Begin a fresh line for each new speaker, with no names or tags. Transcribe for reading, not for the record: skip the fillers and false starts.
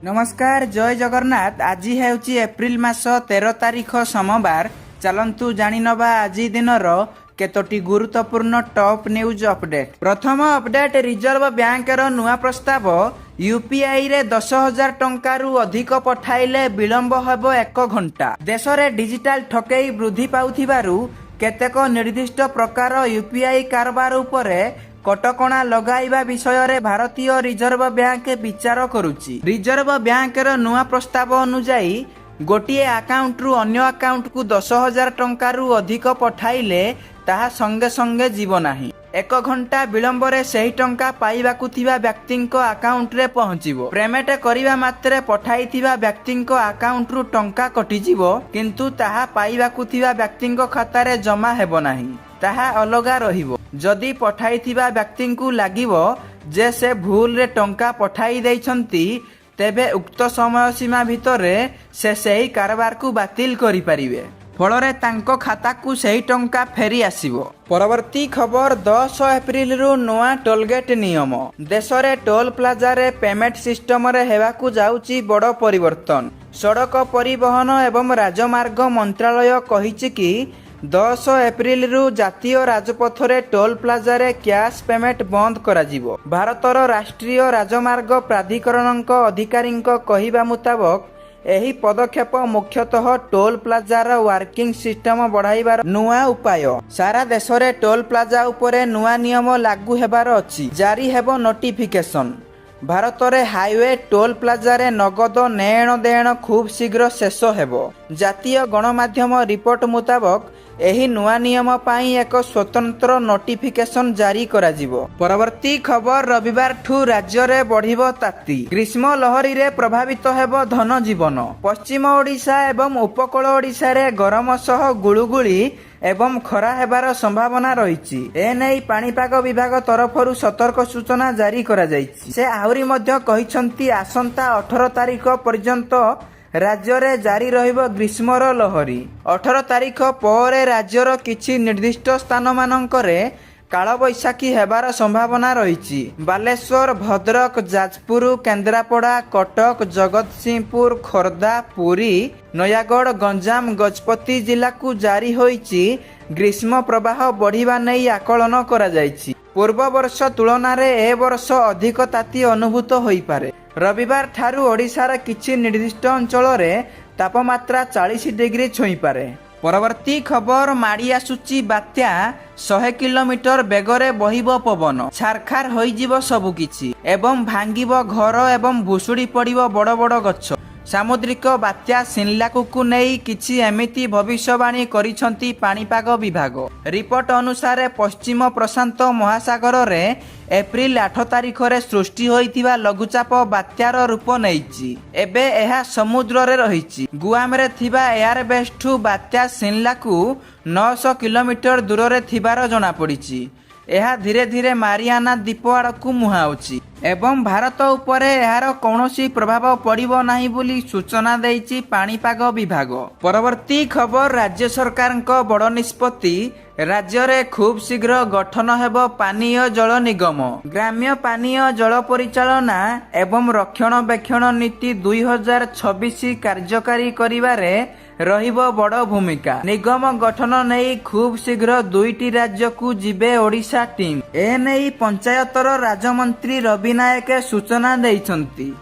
नमस्कार जय जगन्नाथ। आज हेउची एप्रिल मास 13 तारिख सोमवार। चलंतु जानी नबा आज दिनर केतोटी गुरुत्वपूर्ण टॉप न्यूज अपडेट। प्रथम अपडेट, रिजर्व बैंक रो नुआ प्रस्ताव यूपीआई रे 10,000 टंकारु अधिक पठाइले विलंब हेबो 1 घंटा। देश रे डिजिटल ठकेई वृद्धि पाउथिबारु केतेक निर्दिष्ट प्रकार यूपीआई कारबार उपरे कटकणा लगाइबा विषय रे भारतीय रिजर्व बैंक विचार करुची। रिजर्व बैंक रो नुआ प्रस्ताव अनुसायी गोटिए अकाउंट रु अन्य अकाउंट को 10,000 टंकारु अधिक पठाइले ताहा संगे संगे जीव नाही। 1 घंटा विलंब रे सही टंका पाइबाकु थिबा व्यक्तिंको अकाउंट रे पहुंचिबो। पेमेंट करिबा मात्रे पठाइथिबा व्यक्तिंको अकाउंट रु टंका कटिजिबो, किंतु ताहा पाइबाकु थिबा व्यक्तिंको खाता रे जमा हेबो नाही, ताहा अलगा रहिबो। जदि पठाइथिबा व्यक्तिंकु लागिबो जे से भूल रे टंका पठाई दैछंती, तेबे उक्त समय सीमा भितरे से सही कारबार को बातिल करि परिबे। फलरे तांको खाता को सही टंका फेरी आसीबो। परवर्ती खबर, 10 एप्रिल रु नोआ टोलगेट नियम। देश रे टोल प्लाजा रे पेमेंट सिस्टम रे हेबाकु जाउची बड़ परिवर्तन। सड़क परिवहन एवं राजमार्ग मंत्रालय कहिछि कि 10 एप्रिल रु जातीय राजपथ रे टोल प्लाजा रे कैश पेमेंट बंद करा जिवो। भारतर राष्ट्रीय राजमार्ग प्राधिकरणक अधिकारीक कहिबा मुताबक एही पदक्षेप मुख्यतः टोल प्लाजार वर्किंग सिस्टम बढ़ाइबार नुआ उपाय। सारा देश रे टोल प्लाजा उपरे नुआ नियम लागू हेबार अछि। जारी हेबो नोटिफिकेशन। भारत रे हाईवे टोल प्लाजा रे नगद नेण देण खूब शीघ्र शेष हेबो। जातीय गणमाध्यम रिपोर्ट मुताबक एही नुआ नियम पाई एक स्वतंत्र नोटिफिकेशन जारी करा जिवो। परवर्ती खबर, रविवार ठू राज्य रे बढ़िबो ताती। ग्रीष्म लहरी रे प्रभावित हेबो धन जीवन। पश्चिम ओडिशा एवं उपकूल ओडिशा रे गरम सह गुळुगुळी एवं खरा हेबार संभावना रहिछि। एनै पाणीपाग विभाग तरफरु सतर्क सूचना जारी करा जाइछि। से आहुरी मध्य कहिसंती आसंता 18 तारिख पर्यंत राज्य रे जारी रहिबो ग्रीष्मर लहरी। 18 तारिख पर राज्यर किछि निर्दिष्ट स्थान मानकरे कालबैशाखी हेबार संभावना रहिछि। बालेश्वर, भद्रक, जाजपुर, केन्द्रापड़ा, कटक, जगतसिंहपुर, खोर्धा, पुरी, नयागढ़, गंजाम, गजपति जिला को जारी होइछि ग्रीष्म प्रवाह बढ़िबा नै आकलन करा जाइछि। पूर्व वर्ष तुलना रे ए वर्ष अधिक ताती अनुभूत होई पारे। रविवार ठारू ओडिशार किछि निर्दिष्ट अंचल रे तापमात्रा 40 डिग्री छुई पारे। परवर्ती खबर, माड़ी आसुची बात्या। 100 किलोमीटर बेगरे बहिबो पवन। छारखार होइजिबो सबु किछि एवं भांगिबो घर एवं भुसुड़ी पड़िबो बड़ बड़ गछ। सामुद्रिक बात्या सिनलाकु नेई किछि एमिति भविष्यवाणी करिसंती पाणीपाग विभाग। रिपोर्ट अनुसार पश्चिम प्रशांत महासागर रे एप्रिल 8 तारिख रे सृष्टि होइथिबा लघुचाप बात्यार रूप नेइछि। एबे एहा समुद्र रे रहिछि। गुआम रे थिबा एयरबेस बात्या सिनलाकु 900 किलोमीटर दूर रे थिबार जणा पड़िछि। एहा धीरे धीरे मारियाना द्वीप आड़कू मुहाउछि एवं भारत उपरे एहार कौनसी प्रभाव पड़िबो नाही बोली सूचना देइछि पाणीपाग विभाग। परवर्ती खबर, राज्य सरकारक बड़ निष्पत्ति। राज्य रे खूब शीघ्र गठन हेबो पानीय जल निगम। ग्राम्य पानीय जल परिचालना एवं रक्षणाबेक्षण नीति 2026 कार्यकारी करिबारे रहिबो बड़ भूमिका। निगम गठन नेई खूब शीघ्र 2टी राज्य को जिबे ओडिशा टीम। ए नेई पंचायतर राज्यमंत्री रवि नायक सूचना देइछंती।